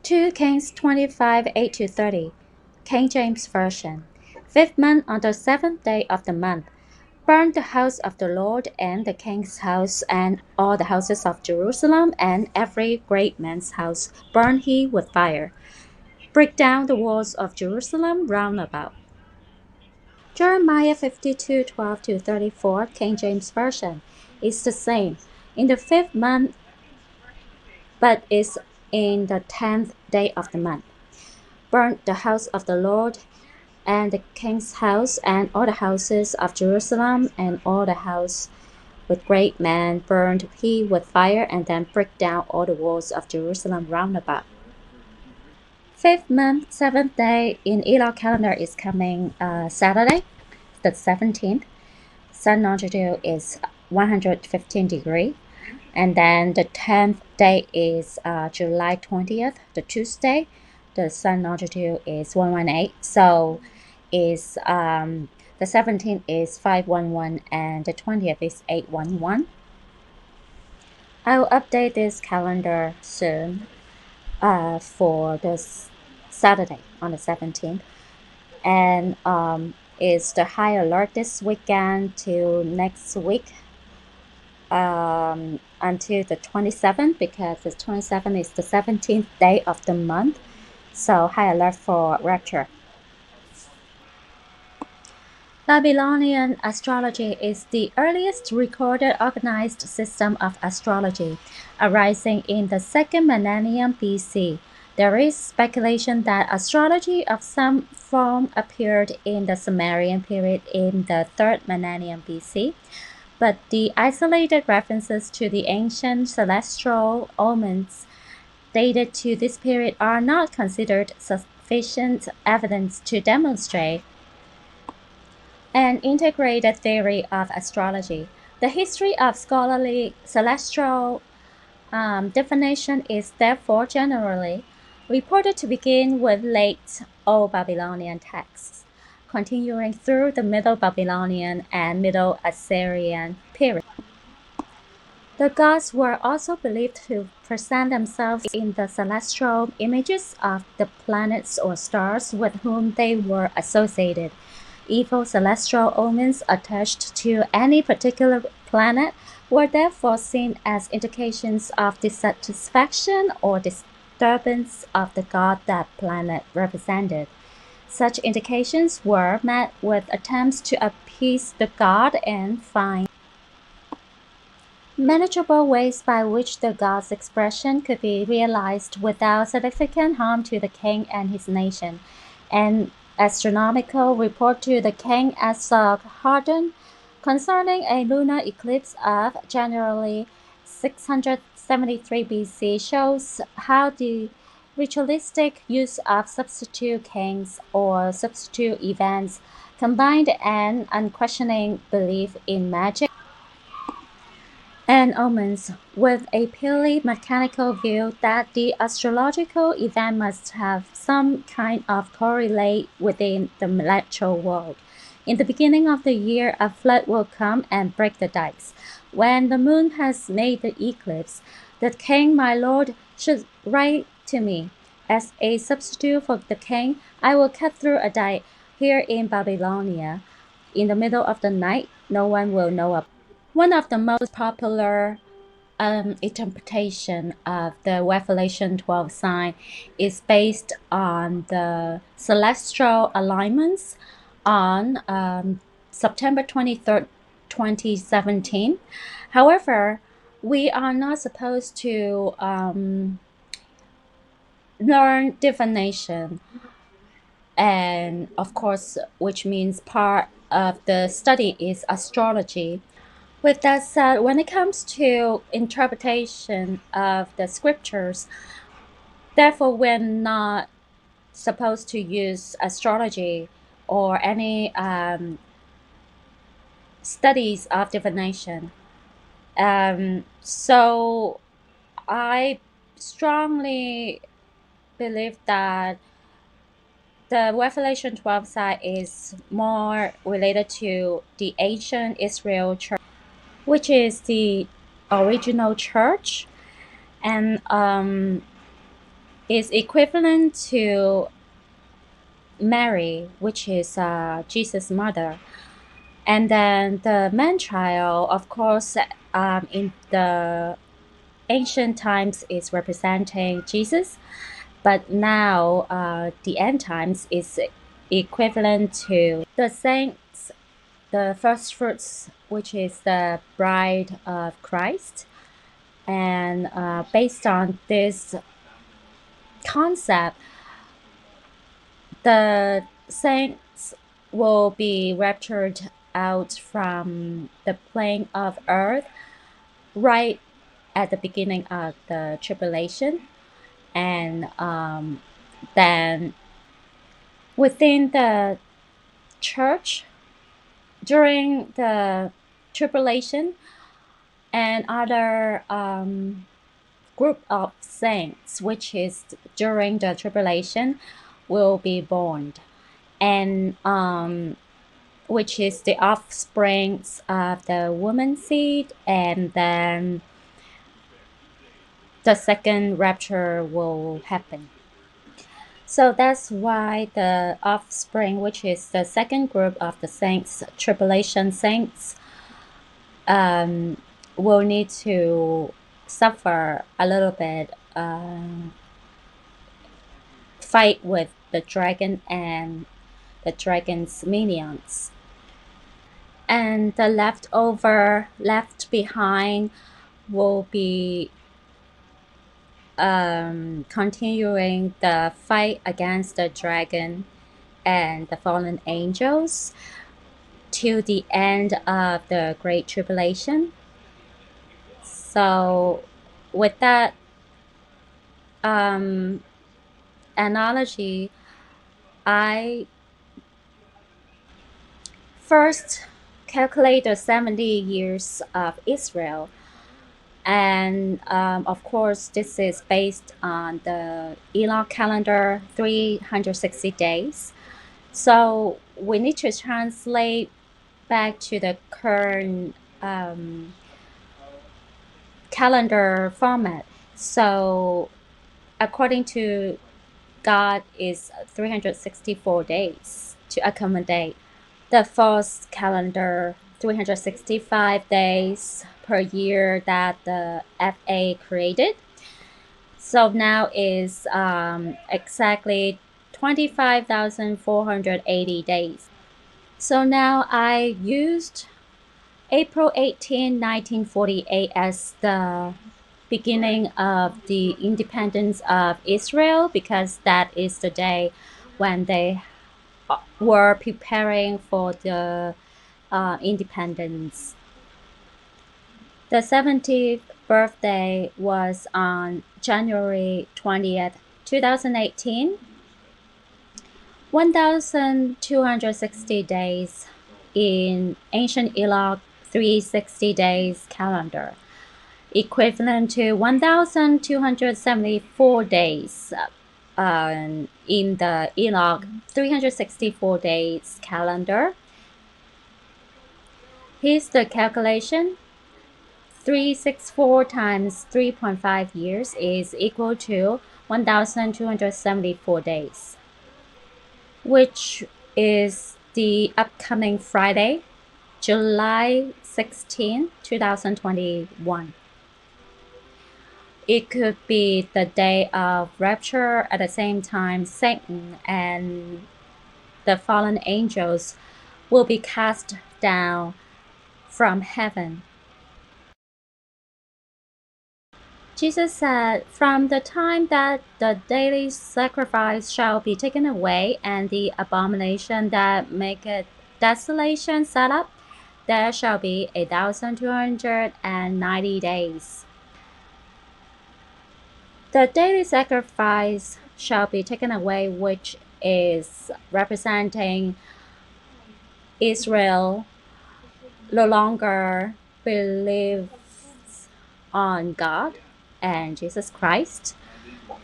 2 Kings 25 8-30, King James Version. 5th month on the 7th day of the month. Burn the house of the Lord and the king's house and all the houses of Jerusalem and every great man's house burn he with fire. Break down the walls of Jerusalem round about. Jeremiah 52:12-34, King James Version, is the same. In the 5th month, but is in the 10th day of the month. Burn the house of the Lord and the king's house and all the houses of Jerusalem and all the house with great men burned he with fire, and then break down all the walls of Jerusalem round about. 5th month, 7th day in Elul calendar is coming Saturday, the 17th. Sun longitude is 115 degree. And then the 10th day is July 20th, the Tuesday. The sun longitude is 118. So is the 17th is 511 and the 20th is 811. I will update this calendar soon for this Saturday on the 17th. And is the high alert this weekend till next week until the 27th, because the 27th is the 17th day of the month. So high alert for rapture. Babylonian astrology is the earliest recorded organized system of astrology, arising in the 2nd millennium BC. There is speculation that astrology of some form appeared in the Sumerian period in the 3rd millennium BC, but the isolated references to the ancient celestial omens dated to this period are not considered sufficient evidence to demonstrate an integrated theory of astrology. The history of scholarly celestial divination is therefore generally reported to begin with late Old Babylonian texts, continuing through the Middle Babylonian and Middle Assyrian period. The gods were also believed to present themselves in the celestial images of the planets or stars with whom they were associated. Evil celestial omens attached to any particular planet were therefore seen as indications of dissatisfaction or disturbance of the god that planet represented. Such indications were met with attempts to appease the god and find manageable ways by which the god's expression could be realized without significant harm to the king and his nation. An astronomical report to the king Esarhaddon concerning a lunar eclipse of January 673 BC shows how the ritualistic use of substitute kings or substitute events combined an unquestioning belief in magic and omens with a purely mechanical view that the astrological event must have some kind of correlate within the natural world. In the beginning of the year, a flood will come and break the dikes. When the moon has made the eclipse, the king, my lord, should write to me. As a substitute for the king, I will cut through a dike here in Babylonia. In the middle of the night, no one will know about. One of the most popular interpretation of the Revelation 12 sign is based on the celestial alignments on September 23rd, 2017. However, we are not supposed to learn divination, and of course, which means part of the study is astrology. With that said, when it comes to interpretation of the scriptures, therefore we're not supposed to use astrology or any studies of divination. So I strongly believe that the Revelation 12 side is more related to the ancient Israel church, which is the original church, and is equivalent to Mary, which is Jesus' mother. And then the man child, of course, in the ancient times is representing Jesus, but now the end times is equivalent to the saints, the first fruits, which is the bride of Christ. And based on this concept, the saints will be raptured out from the plane of earth right at the beginning of the tribulation, and then within the church during the tribulation, and other group of saints, which is during the tribulation, will be born, and which is the offsprings of the woman seed, and then the second rapture will happen. So that's why the offspring, which is the second group of the saints, tribulation saints, will need to suffer a little bit, fight with the dragon and the dragon's minions. And the left behind will be continuing the fight against the dragon and the fallen angels till the end of the Great Tribulation. So with that analogy, I first calculate the 70 years of Israel. And of course, this is based on the Enoch calendar, 360 days. So we need to translate back to the current calendar format. So according to God is 364 days to accommodate the false calendar, 365 days per year that the FA created. So now is exactly 25,480 days. So now I used April 18, 1948 as the beginning of the independence of Israel, because that is the day when they were preparing for the independence. The 70th birthday was on January 20th, 2018. 1,260 days in ancient Enoch 360 days calendar, equivalent to 1,274 days in the Enoch 364 days calendar. Here's the calculation. 364 times 3.5 years is equal to 1,274 days, which is the upcoming Friday, July 16, 2021. It could be the day of rapture. At the same time, Satan and the fallen angels will be cast down from heaven. Jesus said, "From the time that the daily sacrifice shall be taken away, and the abomination that maketh desolation set up, there shall be 1,290 days." The daily sacrifice shall be taken away, which is representing Israel no longer believes on God and Jesus Christ.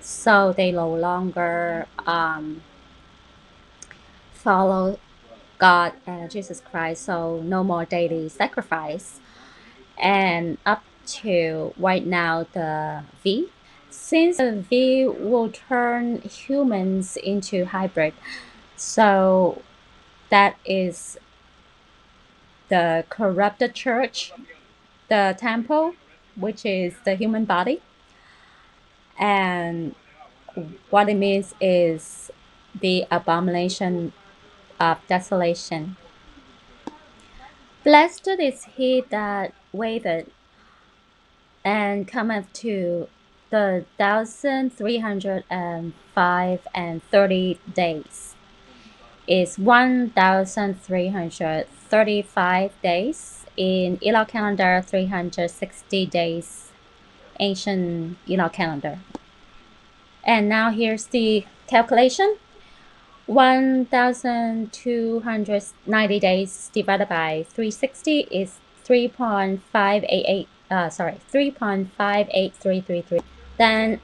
So they no longer follow God and Jesus Christ. So no more daily sacrifice. And up to right now, the V. Since the V will turn humans into hybrid, so that is the corrupted church, the temple, which is the human body, and what it means is the abomination of desolation. Blessed is he that waiteth, and cometh to the 1335 is 1335 days in Elul calendar, 360 days ancient Elul calendar. And now here's the calculation. 1290 days divided by 360 is 3.58333. Then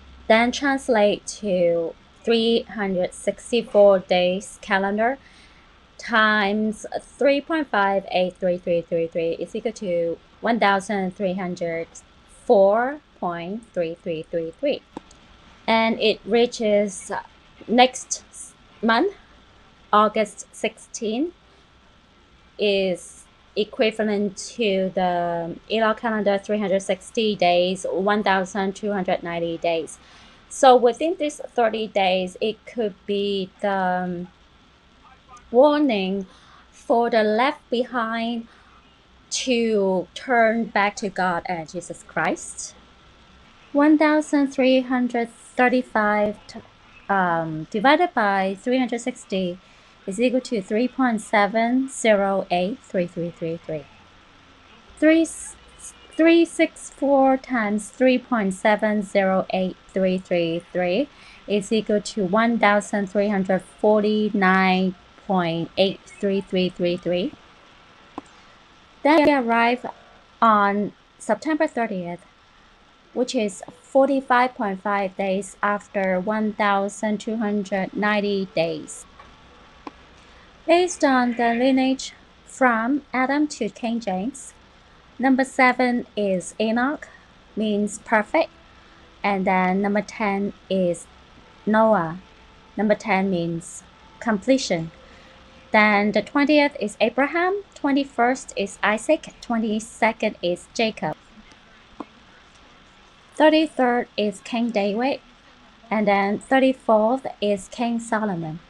translate to 364 days calendar times 3.58333 is equal to 1304.3333. And it reaches next month, August 16, is equivalent to the Elul calendar 360 days, 1290 days. So within these 30 days, it could be the warning for the left behind to turn back to God and Jesus Christ. 1335 divided by 360 is equal to 3.7083333. 364 times 3.7083333 is equal to 1349.83333. Then we arrive on September 30th, which is 45.5 days after 1290 days. Based on the lineage from Adam to King James, number 7 is Enoch, means perfect, and then number 10 is Noah. Number 10 means completion. Then the 20th is Abraham, 21st is Isaac, 22nd is Jacob. 33rd is King David, and then 34th is King Solomon.